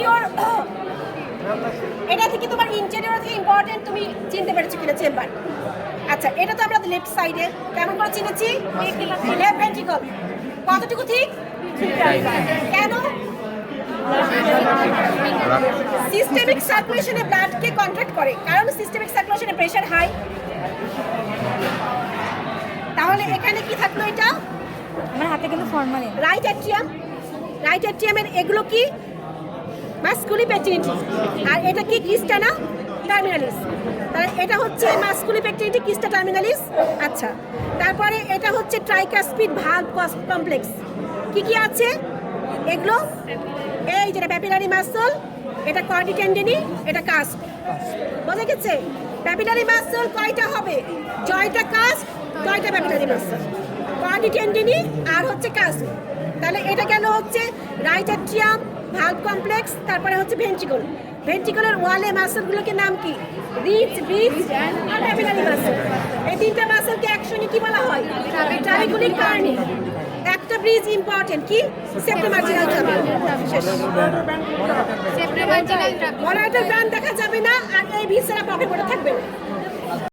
Interior, এটা থেকে তোমার ইন্টেরিয়র থেকে ইম্পর্টেন্ট তুমি চিনতে পেরেছো কিনা চেম্বার? আচ্ছা, এটা তো আমরা লেফট সাইডে কেমন করে চিনেছি? লেফট ভেন্ট্রিকল কতটুকু ঠিক? কেন? সিস্টেমিক সার্কুলেশনে ব্লাডকে কন্ট্রাক্ট করে, কারণ সিস্টেমিক সার্কুলেশনে প্রেশার হাই। তাহলে এখানে কি থাকলো? এটা আমার হাতে কিন্তু ফর্মালিন। রাইট অ্যাট্রিয়াম, রাইট অ্যাট্রিয়ামের এগুলো কি? মাসকুলি পেট্রিনিটি। আর এটা কি? কিস্টা না টার্মিনালিস। তাহলে এটা হচ্ছে মাসকুলি পেট্রিনিটি, কিস্টা টার্মিনালিস। আচ্ছা, তারপরে এটা হচ্ছে ট্রাইকাসপিড ভালভ কমপ্লেক্স। কি কি আছে এগুলো? এই যেটা প্যাপিলারি মাসল, এটা কর্ডি টেন্ডেনি, এটা কাস্প। বোঝা গেছে? প্যাপিলারি মাসল কয়টা হবে? জয়টা কাস্প, জয়টা প্যাপিলারি মাসল, কর্ডি টেন্ডেনি আর হচ্ছে কাস্প। তাহলে এটা গেল হচ্ছে রাইট অ্যাট্রিয়াম, ভালভ কমপ্লেক্স, তারপরে হচ্ছে ভেন্ট্রিকল। ভেন্ট্রিকলের ওয়ালে মাসলগুলোকে নাম কি? রিচ, ব্রিজ আর প্যাপিলারি মাসল। এই তিনটা মাসলকে একসঙ্গে কি বলা হয়? ট্রাবিকুলিক কার্নি। একটা ব্রিজ ইম্পর্টেন্ট, কি? সেপ্টোমার্জিনাল ট্রাবিকুল। মনোরেটার ব্যান্ড দেখা যাবে না, আর এই ভিসেরা পকেটে থাকবে না।